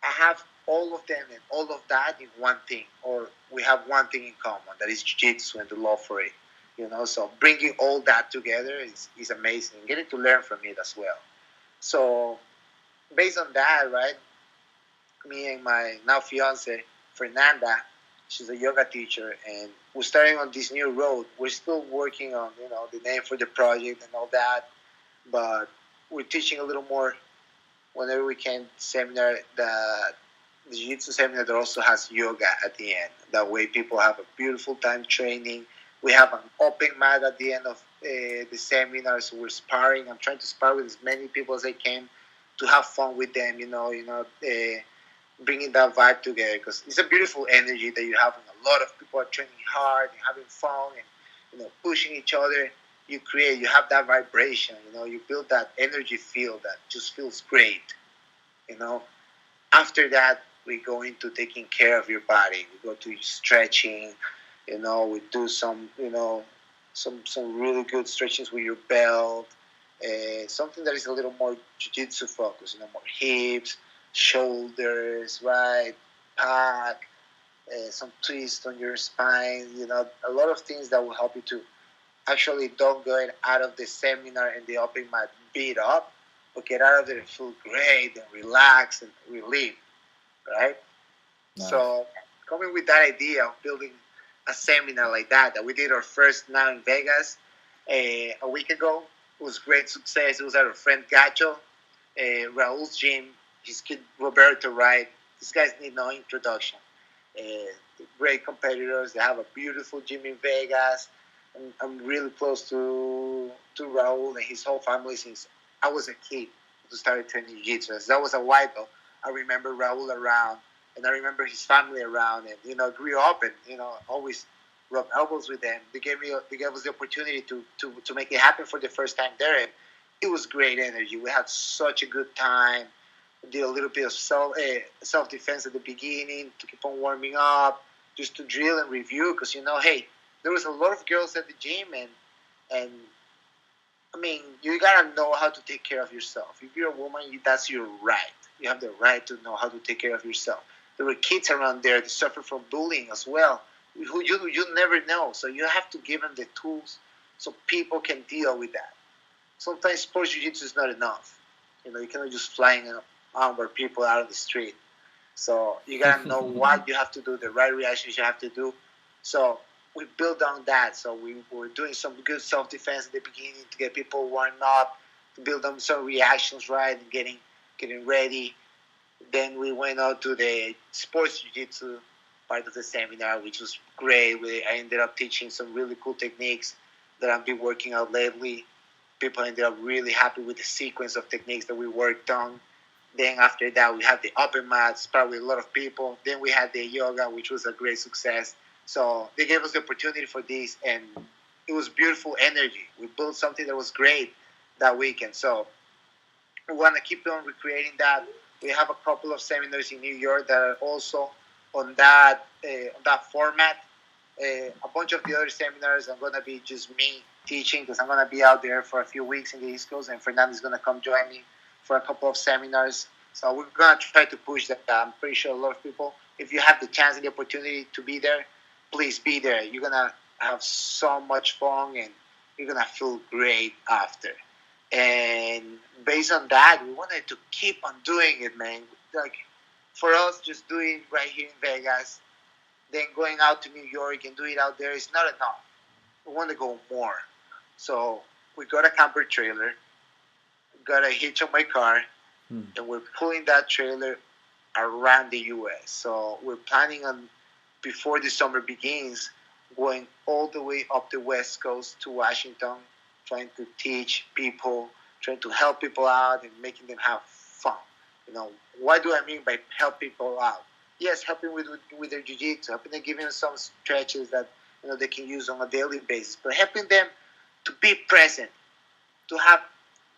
I have all of them and all of that in one thing, or we have one thing in common, that is jiu-jitsu and the love for it. So bringing all that together is amazing. Getting to learn from it as well. So based on that, right, me and my now fiance, Fernanda, she's a yoga teacher, and we're starting on this new road. We're still working on, the name for the project and all that, but we're teaching a little more whenever we can, seminar that the jiu-jitsu seminar that also has yoga at the end. That way, people have a beautiful time training. We have an open mat at the end of the seminar, so we're sparring. I'm trying to spar with as many people as I can to have fun with them. Bringing that vibe together because it's a beautiful energy that you have, and a lot of people are training hard and having fun and pushing each other. You have that vibration. You build that energy field that just feels great. You know, After that, we go into taking care of your body. We go to stretching. We do some really good stretches with your belt. Something that is a little more jiu-jitsu focused. More hips, shoulders, right, back, some twist on your spine. A lot of things that will help you to actually don't go out of the seminar and the open mat beat up, but get out of there and feel great and relax and relieved, right? Nice. So coming with that idea of building a seminar like that we did our first now in Vegas a week ago. It was great success. It was our friend Gacho, Raul's gym, his kid Roberto, right? These guys need no introduction. Great competitors. They have a beautiful gym in Vegas. And I'm really close to Raul and his whole family since I was a kid to start training jiu-jitsu. That was a while ago. I remember Raul around, and I remember his family around, and grew up and always rubbed elbows with them. They gave us the opportunity to make it happen for the first time there, and it was great energy. We had such a good time. We did a little bit of self defense at the beginning to keep on warming up, just to drill and review, because hey, there was a lot of girls at the gym, and I mean, you gotta know how to take care of yourself. If you're a woman, that's your right. You have the right to know how to take care of yourself. There were kids around there that suffer from bullying as well. Who you never know, so you have to give them the tools so people can deal with that. Sometimes sports jiu-jitsu is not enough. You cannot just flying armor people out on the street. So you gotta know what you have to do, the right reactions you have to do. So we built on that. So we were doing some good self-defense at the beginning to get people warmed up, to build on some reactions, right, and getting ready. Then we went out to the sports jiu-jitsu part of the seminar, which was great. I ended up teaching some really cool techniques that I've been working out lately. People ended up really happy with the sequence of techniques that we worked on. Then after that, we had the open mats, sparred with a lot of people. Then we had the yoga, which was a great success. So they gave us the opportunity for this, and it was beautiful energy. We built something that was great that weekend. So we want to keep on recreating that. We have a couple of seminars in New York that are also on that format. A bunch of the other seminars are going to be just me teaching because I'm going to be out there for a few weeks in the East Coast, and Fernando is going to come join me for a couple of seminars. So we're going to try to push that. I'm pretty sure a lot of people, if you have the chance and the opportunity to be there, please be there. You're going to have so much fun, and you're going to feel great after. And based on that, we wanted to keep on doing it, man. Like, for us, just doing right here in Vegas, then going out to New York and do it out there is not enough. We want to go more. So we got a camper trailer, got a hitch on my car, and we're pulling that trailer around the U.S. So we're planning on, before the summer begins, going all the way up the West Coast to Washington, trying to teach people, trying to help people out and making them have fun. What do I mean by help people out? Yes, helping with their jiu-jitsu, helping them, giving them some stretches that they can use on a daily basis, but helping them to be present, to have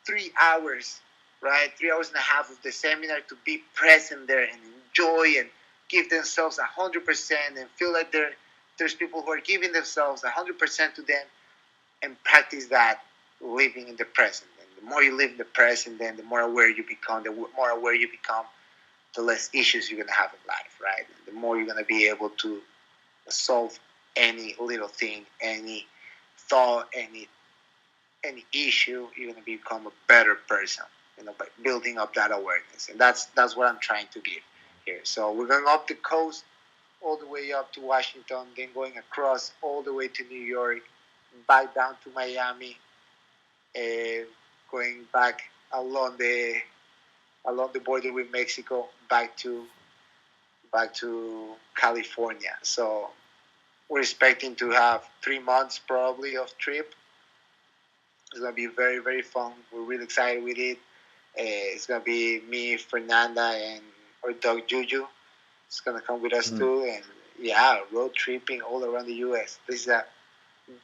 3 hours, right? 3 hours and a half of the seminar to be present there and enjoy and give themselves 100% and feel like there's people who are giving themselves 100% to them and practice that living in the present. And the more you live in the present, then the more aware you become. The more aware you become, the less issues you're going to have in life, right? And the more you're going to be able to solve any little thing, any thought, any issue. You're going to become a better person, by building up that awareness. And that's what I'm trying to give here. So we're going up the coast, all the way up to Washington, then going across all the way to New York, back down to Miami, going back along the border with Mexico, back to back to California. So we're expecting to have 3 months probably of trip. It's gonna be very very fun. We're really excited with it. It's gonna be me, Fernanda, and our dog Juju. It's gonna come with us too, and yeah, road tripping all around the U.S. This is a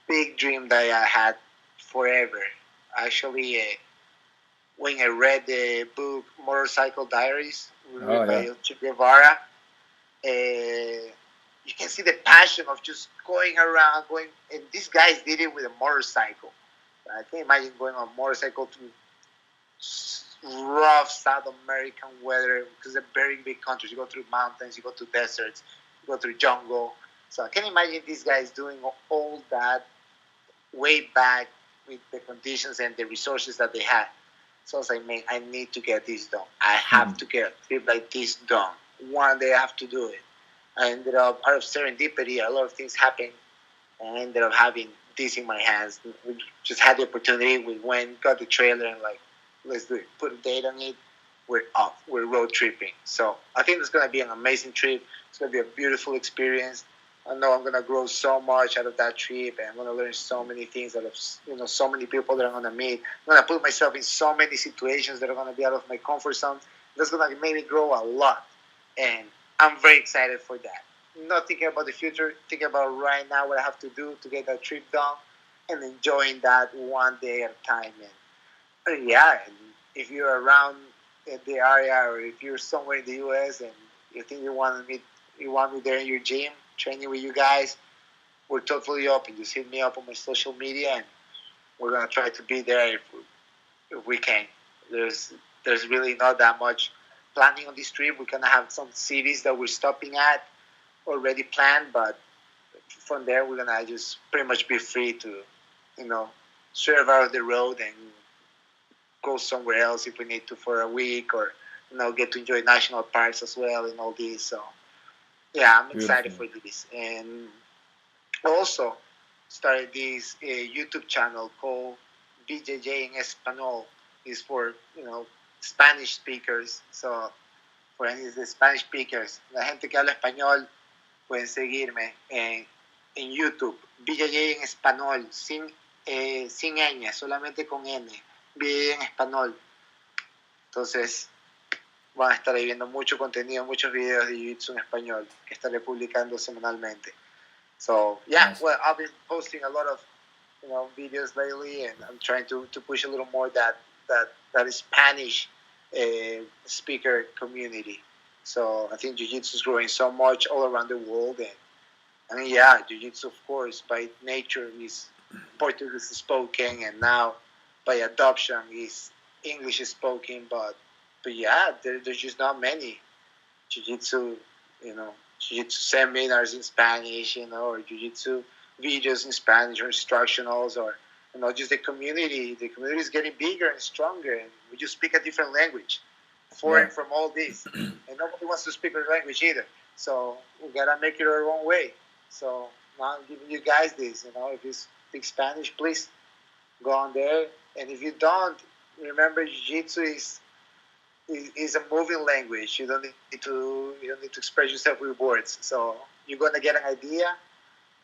big dream that I had forever. Actually, when I read the book Motorcycle Diaries, written by Che Guevara, you can see the passion of just going around, going. And these guys did it with a motorcycle. I can imagine going on a motorcycle through rough South American weather because they're very big countries. You go through mountains, you go through deserts, you go through jungle. So I can imagine these guys doing all that way back with the conditions and the resources that they had. So I was like, man, I need to get this done. I have to get a trip like this done. One day I have to do it. I ended up, out of serendipity, a lot of things happened. And I ended up having this in my hands. We just had the opportunity. We went, got the trailer, and like, let's do it. Put a date on it. We're off. We're road tripping. So I think it's going to be an amazing trip. It's going to be a beautiful experience. I know I'm going to grow so much out of that trip, and I'm going to learn so many things out of so many people that I'm going to meet. I'm going to put myself in so many situations that are going to be out of my comfort zone. That's going to make me grow a lot, and I'm very excited for that. Not thinking about the future, thinking about right now what I have to do to get that trip done, and enjoying that one day at a time. And yeah, and if you're around in the area, or if you're somewhere in the U.S. and you think you want me there in your gym, training with you guys, we're totally open. Just hit me up on my social media, and we're gonna try to be there if we can. There's really not that much planning on this trip. We're gonna have some cities that we're stopping at already planned, but from there we're gonna just pretty much be free to, serve out of the road and go somewhere else if we need to for a week, or get to enjoy national parks as well and all this. So yeah, I'm excited for this. And also started this YouTube channel called BJJ en Español. It's for Spanish speakers. So for any of the Spanish speakers, la gente que habla español, pueden seguirme en YouTube. BJJ en Español, sin ñ, solamente con N. BJJ en Español. Entonces van a estar ahí viendo mucho contenido, muchos videos de Jiu-Jitsu en español que estaré publicando semanalmente. So yeah, nice. Well, I've been posting a lot of videos lately, and I'm trying to push a little more that Spanish speaker community. So I think Jiu-Jitsu is growing so much all around the world, and I mean, yeah, Jiu-Jitsu, of course, by nature is Portuguese spoken, and now by adoption is English spoken, but yeah, there's just not many Jiu-Jitsu, Jiu-Jitsu seminars in Spanish, or Jiu-Jitsu videos in Spanish, or instructionals, or just the community. The community is getting bigger and stronger, and we just speak a different language, foreign from all this, and nobody wants to speak our language either. So we gotta make it our own way. So now I'm giving you guys this. If you speak Spanish, please go on there, and if you don't, remember Jiu-Jitsu is a moving language. You don't need to express yourself with words. So you're gonna get an idea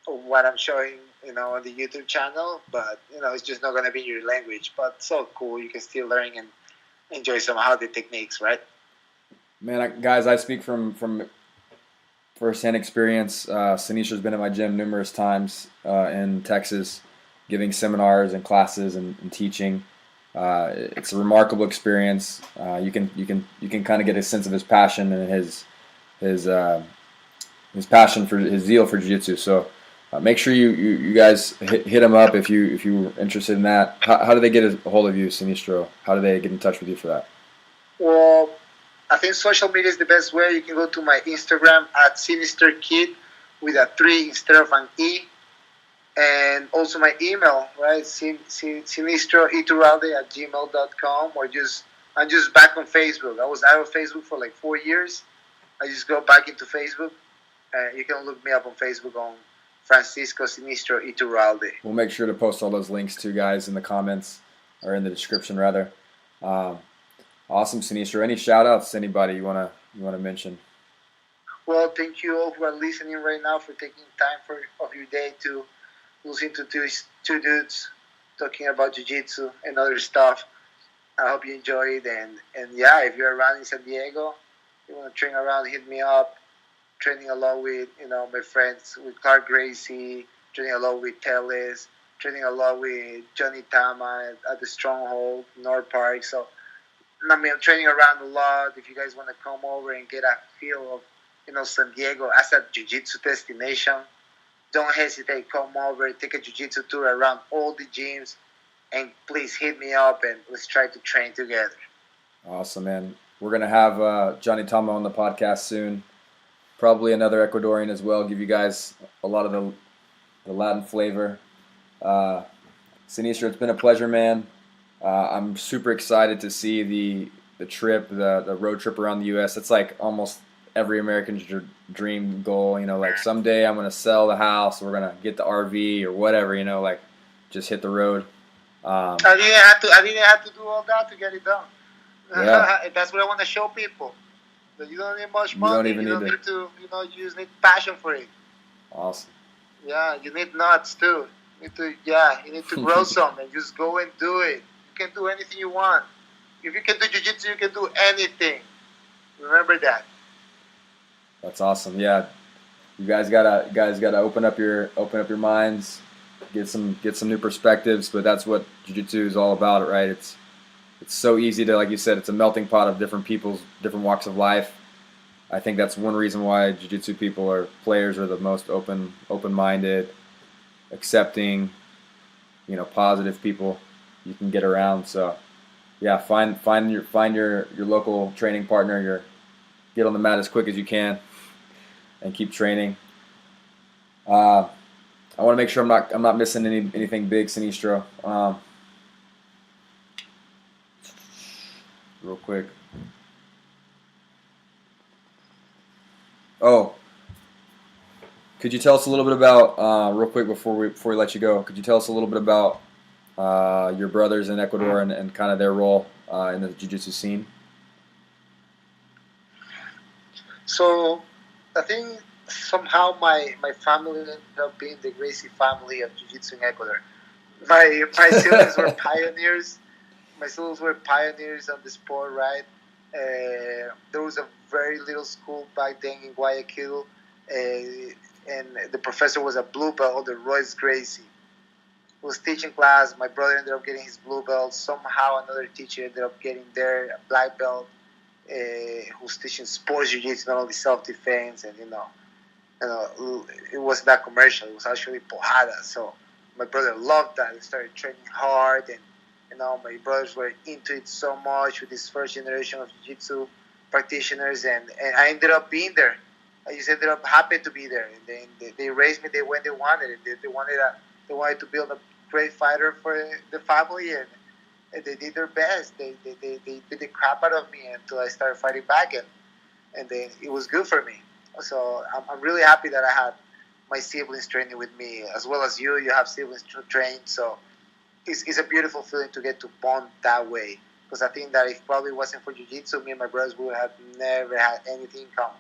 of what I'm showing, on the YouTube channel, but it's just not gonna be your language. But so cool, you can still learn and enjoy somehow the techniques, right? Man, guys, I speak from first-hand experience. Sinistro's been at my gym numerous times in Texas, giving seminars and classes and teaching. It's a remarkable experience. You can kind of get a sense of his passion and his passion for his zeal for jiu-jitsu. So make sure you guys hit him up if you're interested in that. How do they get a hold of you, Sinistro? How do they get in touch with you for that? Well, I think social media is the best way. You can go to my Instagram at SinisterKid with a 3 instead of an E. And also my email, right? Sinistro Iturralde at gmail.com, or I'm just back on Facebook. I was out of Facebook for like 4 years. I just go back into Facebook. You can look me up on Facebook on Francisco Sinistro Iturralde. We'll make sure to post all those links too, guys, in the comments, or in the description rather. Awesome, Sinistro. Any shout outs to anybody you wanna mention? Well, thank you all who are listening right now for taking time of your day to listen to two dudes talking about jiu-jitsu and other stuff. I hope you enjoy it. And yeah, if you're around in San Diego, you want to train around, hit me up. Training along with my friends with Clark Gracie, training along with Teles, training along with Johnny Tama at the Stronghold, North Park. So I mean, I'm training around a lot. If you guys want to come over and get a feel of San Diego as a jiu-jitsu destination, don't hesitate. Come over, take a jiu-jitsu tour around all the gyms, and please hit me up and let's try to train together. Awesome, man. We're gonna have Johnny Tama on the podcast soon. Probably another Ecuadorian as well. Give you guys a lot of the Latin flavor. Sinistro, it's been a pleasure, man. I'm super excited to see the trip, the road trip around the U.S. It's like almost every American's dream goal. Like someday I'm gonna sell the house. We're gonna get the RV or whatever. Like just hit the road. I didn't have to do all that to get it done. Yeah. That's what I want to show people. That you don't need much money. You don't even need to. You just need passion for it. Awesome. Yeah, you need nuts too. You need to grow some and just go and do it. You can do anything you want. If you can do jiu-jitsu, you can do anything. Remember that. That's awesome. Yeah, you guys gotta open up your minds, get some new perspectives. But that's what jiu-jitsu is all about, right? It's so easy to, like you said, it's a melting pot of different people's different walks of life. I think that's one reason why jiu-jitsu players are the most open-minded, accepting, positive people you can get around. So, yeah, find your local training partner. Get on the mat as quick as you can, and keep training. I want to make sure I'm not missing anything big, Sinistro. Real quick. Oh, could you tell us a little bit about real quick before we let you go? Could you tell us a little bit about your brothers in Ecuador and kind of their role in the jiu-jitsu scene? So, I think somehow my family ended up being the Gracie family of jiu-jitsu in Ecuador. My siblings were pioneers. My siblings were pioneers on the sport, right? There was a very little school back then in Guayaquil, and the professor was a blue belt, the Royce Gracie. He was teaching class. My brother ended up getting his blue belt. Somehow another teacher ended up getting their black belt, who's teaching sports jiu-jitsu, not only self-defense. And it wasn't that commercial. It was actually pojada. So my brother loved that. He started training hard, and my brothers were into it so much with this first generation of jiu-jitsu practitioners, and I ended up being there. I just ended up happy to be there, and they raised me when they wanted it. They wanted to build a great fighter for the family, and they did their best. They did the crap out of me until I started fighting back, and then it was good for me. So I'm really happy that I had my siblings training with me, as well as you. You have siblings to train, so it's a beautiful feeling to get to bond that way. Because I think that if it probably wasn't for jiu-jitsu, me and my brothers would have never had anything in common.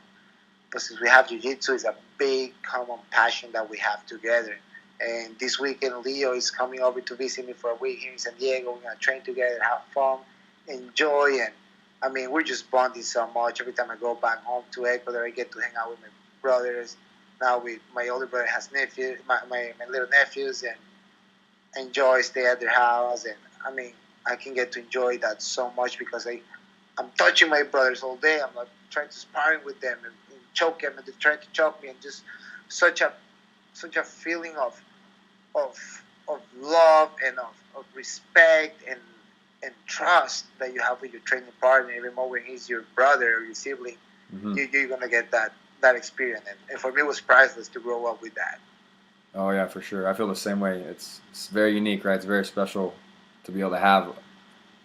But since we have jiu-jitsu, it's a big common passion that we have together. And this weekend, Leo is coming over to visit me for a week here in San Diego. We're going to train together, have fun, enjoy. And, I mean, we're just bonding so much. Every time I go back home to Ecuador, I get to hang out with my brothers. Now with my older brother has nephews, my little nephews, and enjoy, stay at their house. And, I mean, I can get to enjoy that so much because I'm touching my brothers all day. I'm like trying to sparring with them and choke them, and they're trying to choke me, and just such a feeling of love and of respect and trust that you have with your training partner. Even more when he's your brother or your sibling, you're gonna get that experience. And for me, it was priceless to grow up with that. Oh yeah, for sure. I feel the same way. It's very unique, right? It's very special to be able to have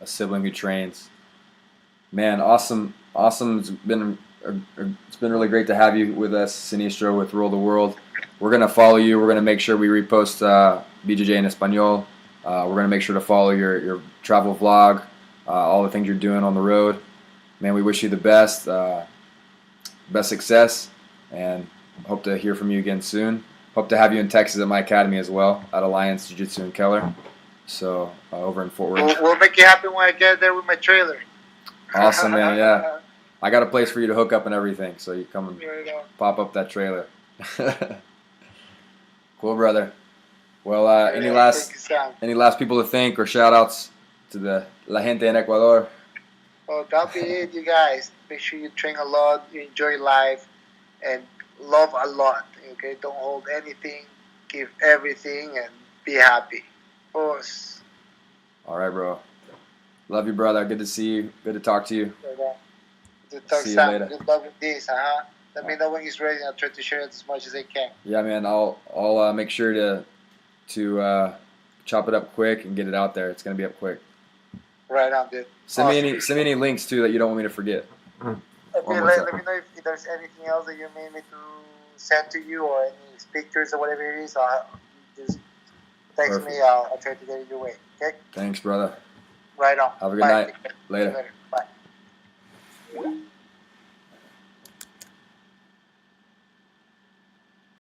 a sibling who trains. Man, awesome. It's been really great to have you with us, Sinistro, with Rule the World. We're going to follow you. We're going to make sure we repost BJJ in Espanol. We're going to make sure to follow your travel vlog, all the things you're doing on the road. Man, we wish you the best success. and hope to hear from you again soon. Hope to have you in Texas at my academy as well, at Alliance Jiu-Jitsu in Keller. So over in Fort Worth. We'll make it happen when I get there with my trailer. Awesome, man. Yeah, I got a place for you to hook up and everything, so you come and pop up that trailer. Cool, brother. Well, any last people to thank or shout outs to the La Gente en Ecuador? Well, that'll be it, you guys. Make sure you train a lot, you enjoy life, and love a lot. Okay, don't hold anything, give everything, and be happy. Boss. All right, bro. Love you, brother. Good to see you. Good to talk to you. Good talk, See you Sam. later. Good luck with this, Let me know when he's ready. I'll try to share it as much as I can. Yeah, man. I'll make sure to chop it up quick and get it out there. It's gonna be up quick. Right on, dude. Send me any links too that you don't want me to forget. Okay, let me know if there's anything else that you need me to send to you or any pictures or whatever it is. Just text me. I'll try to get it your way. Okay. Thanks, brother. Right on. Have a good night. Later. Bye.